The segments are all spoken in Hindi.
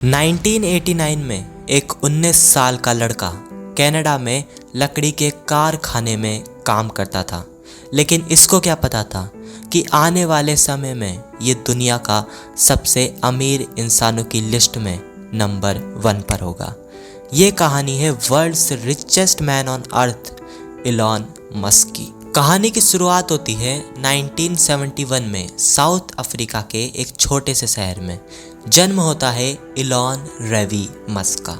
1989 में एक 19 साल का लड़का कनाडा में लकड़ी के कारखाने में काम करता था। लेकिन इसको क्या पता था कि आने वाले समय में ये दुनिया का सबसे अमीर इंसानों की लिस्ट में नंबर 1 पर होगा। ये कहानी है world's richest man on earth Elon Musk की। कहानी की शुरुआत होती है 1971 में साउथ अफ्रीका के एक छोटे से शहर में। जन्म होता है इलॉन रेवी मस्क का।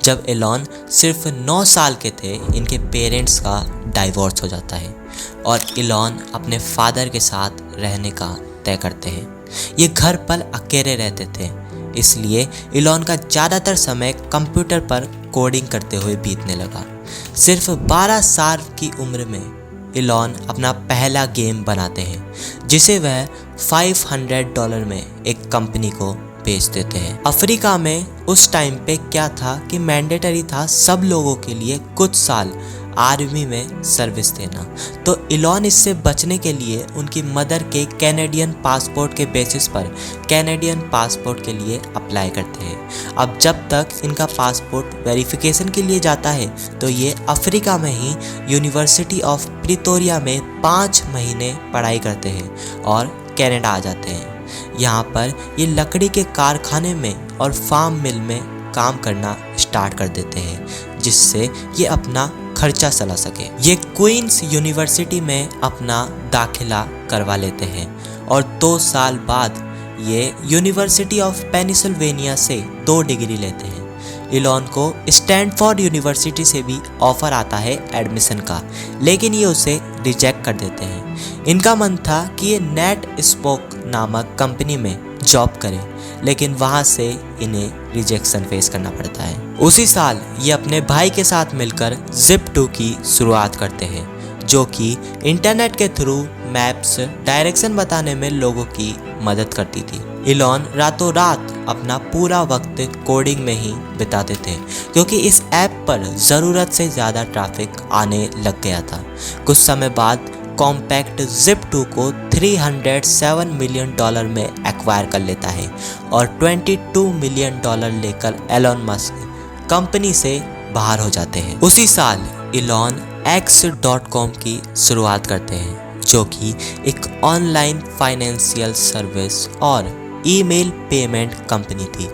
जब इलॉन सिर्फ 9 साल के थे, इनके पेरेंट्स का डाइवोर्स हो जाता है और इलॉन अपने फादर के साथ रहने का तय करते हैं। ये घर पर अकेले रहते थे, इसलिए इलॉन का ज़्यादातर समय कंप्यूटर पर कोडिंग करते हुए बीतने लगा। सिर्फ 12 साल की उम्र में इलॉन अपना पहला गेम बनाते हैं, जिसे वह $500 में एक कंपनी को बेच देते हैं। अफ्रीका में उस टाइम पे क्या था कि मैंडेटरी था सब लोगों के लिए कुछ साल आर्मी में सर्विस देना। तो इलॉन इससे बचने के लिए उनकी मदर के कैनेडियन पासपोर्ट के बेसिस पर कैनेडियन पासपोर्ट के लिए अप्लाई करते हैं। अब जब तक इनका पासपोर्ट वेरिफिकेशन के लिए जाता है तो ये अफ्रीका में ही यूनिवर्सिटी ऑफ प्रिटोरिया में 5 महीने पढ़ाई करते हैं और कनाडा आ जाते हैं। यहाँ पर ये लकड़ी के कारखाने में और फार्म मिल में काम करना स्टार्ट कर देते हैं, जिससे ये अपना खर्चा चला सके। ये क्वींस यूनिवर्सिटी में अपना दाखिला करवा लेते हैं और 2 साल बाद ये यूनिवर्सिटी ऑफ पेनिसिल्वेनिया से 2 डिग्री लेते हैं। इलॉन को स्टैनफोर्ड यूनिवर्सिटी से भी ऑफर आता है एडमिशन का, लेकिन ये उसे रिजेक्ट कर देते हैं। इनका मन था कि ये नेट स्पोक नामक कंपनी में जॉब करें, लेकिन वहाँ से इन्हें रिजेक्शन फेस करना पड़ता है। उसी साल ये अपने भाई के साथ मिलकर Zip2 की शुरुआत करते हैं, जो कि इंटरनेट के थ्रू मैप्स डायरेक्शन बताने में लोगों की मदद करती थी। इलॉन रातों रात अपना पूरा वक्त कोडिंग में ही बिताते थे, क्योंकि इस ऐप पर ज़रूरत से ज़्यादा ट्रैफिक आने लग गया था। कुछ समय बाद कॉम्पैक्ट Zip2 को $307 मिलियन में एक्वायर कर लेता है और $22 मिलियन लेकर एलोन मस्क कंपनी से बाहर हो जाते हैं। उसी साल इलॉन X.com की शुरुआत करते हैं, जो कि एक ऑनलाइन फाइनेंशियल सर्विस और ईमेल पेमेंट कंपनी थी।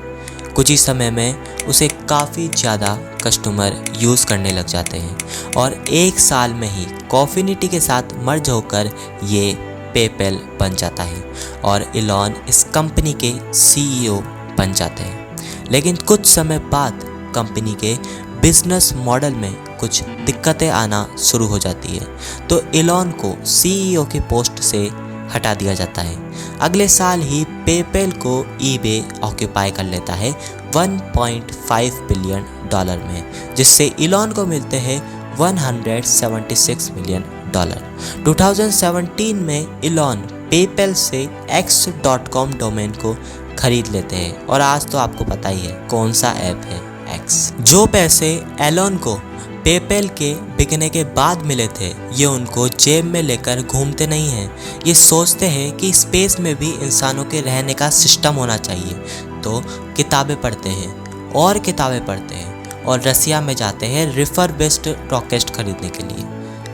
कुछ ही समय में उसे काफ़ी ज़्यादा कस्टमर यूज़ करने लग जाते हैं और 1 साल में ही कॉफिनिटी के साथ मर्ज होकर ये पेपैल बन जाता है और इलॉन इस कंपनी के CEO बन जाते हैं। लेकिन कुछ समय बाद कंपनी के बिजनेस मॉडल में कुछ दिक्कतें आना शुरू हो जाती है, तो इलॉन को CEO की पोस्ट से हटा दिया जाता है। अगले साल ही पेपैल को eBay ऑक्यूपाई कर लेता है $1.5 बिलियन में, जिससे इलॉन को मिलते हैं $176 मिलियन। 2017 में इलॉन पेपैल से X.com डोमेन को खरीद लेते हैं और आज तो आपको पता ही है कौन सा ऐप है X। जो पैसे एलोन को पेपैल के बिकने के बाद मिले थे, ये उनको जेब में लेकर घूमते नहीं हैं। ये सोचते हैं कि स्पेस में भी इंसानों के रहने का सिस्टम होना चाहिए, तो किताबें पढ़ते हैं और किताबें पढ़ते हैं और रसिया में जाते हैं रिफर्बिश्ड रॉकेट खरीदने के लिए,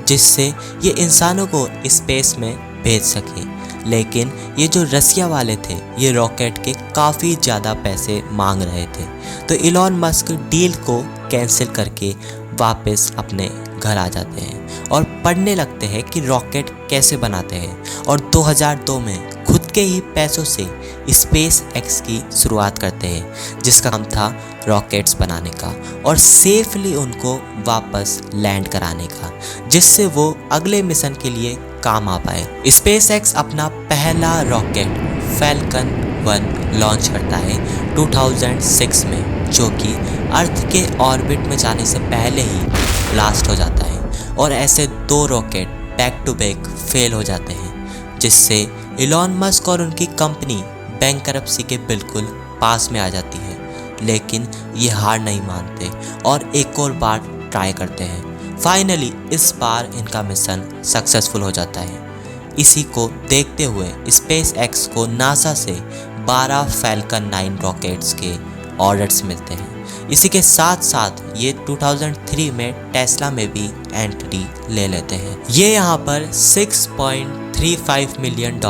जिससे ये इंसानों को स्पेस में भेज सके। लेकिन ये जो रसिया वाले थे, ये रॉकेट के काफ़ी ज़्यादा पैसे मांग रहे थे, तो इलॉन मस्क डील को कैंसिल करके वापस अपने घर आ जाते हैं और पढ़ने लगते हैं कि रॉकेट कैसे बनाते हैं और 2002 में खुद के ही पैसों से स्पेस एक्स की शुरुआत करते हैं, जिसका काम था रॉकेट्स बनाने का और सेफली उनको वापस लैंड कराने का, जिससे वो अगले मिशन के लिए काम आ पाए। स्पेस एक्स अपना पहला रॉकेट फैल्कन 1 लॉन्च करता है 2006 में, जो कि अर्थ के ऑर्बिट में जाने से पहले ही ब्लास्ट हो जाता है और ऐसे 2 rocket back to back fail हो जाते हैं, जिससे इलॉन मस्क और उनकी कंपनी बैंकरप्सी के बिल्कुल पास में आ जाती है। लेकिन ये हार नहीं मानते और एक और बार ट्राई करते हैं। फाइनली इस बार इनका मिशन सक्सेसफुल हो जाता है। इसी को देखते हुए स्पेस एक्स को नासा से 12 फैल्कन 9 रॉकेट्स के ऑर्डर्स मिलते हैं। इसी के साथ साथ ये 2003 में टेस्ला में भी एंट्री ले लेते हैं। ये यहाँ पर $6.35 मिलियन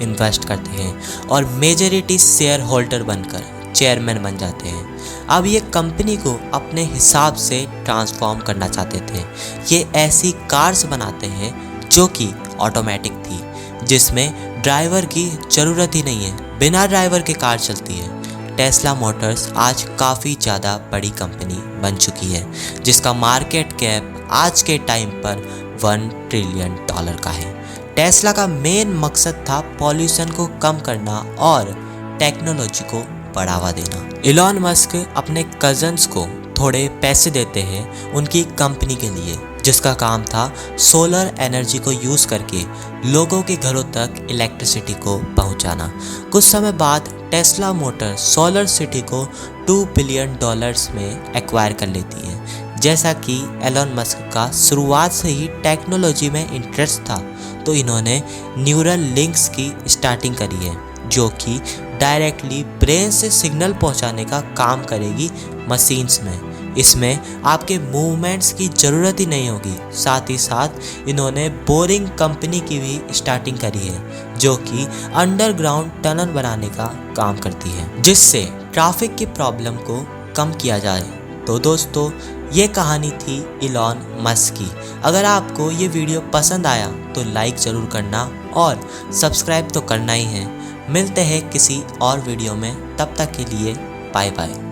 इन्वेस्ट करते हैं और मेजॉरिटी शेयर होल्डर बनकर चेयरमैन बन जाते हैं। अब ये कंपनी को अपने हिसाब से ट्रांसफॉर्म करना चाहते थे। ये ऐसी कार्स बनाते हैं जो कि ऑटोमेटिक थी, जिसमें ड्राइवर की ज़रूरत ही नहीं है, बिना ड्राइवर के कार चलती है। टेस्ला मोटर्स आज काफ़ी ज़्यादा बड़ी कंपनी बन चुकी है, जिसका मार्केट कैप आज के टाइम पर $1 ट्रिलियन का है। टेस्ला का मेन मकसद था पॉल्यूशन को कम करना और टेक्नोलॉजी को बढ़ावा देना। इलॉन मस्क अपने कजन्स को थोड़े पैसे देते हैं उनकी कंपनी के लिए, जिसका काम था सोलर एनर्जी को यूज़ करके लोगों के घरों तक इलेक्ट्रिसिटी को पहुंचाना। कुछ समय बाद टेस्ला मोटर सोलर सिटी को $2 बिलियन में एक्वायर कर लेती है। जैसा कि एलन मस्क का शुरुआत से ही टेक्नोलॉजी में इंटरेस्ट था, तो इन्होंने न्यूरल लिंक्स की स्टार्टिंग करी है, जो कि डायरेक्टली ब्रेन से सिग्नल पहुंचाने का काम करेगी मशीन्स में। इसमें आपके मूवमेंट्स की ज़रूरत ही नहीं होगी। साथ ही साथ इन्होंने बोरिंग कंपनी की भी स्टार्टिंग करी है, जो कि अंडरग्राउंड टनल बनाने का काम करती है, जिससे ट्रैफिक की प्रॉब्लम को कम किया जाए। तो दोस्तों, ये कहानी थी इलॉन मस्क की। अगर आपको ये वीडियो पसंद आया तो लाइक ज़रूर करना और सब्सक्राइब तो करना ही है। मिलते हैं किसी और वीडियो में, तब तक के लिए बाय बाय।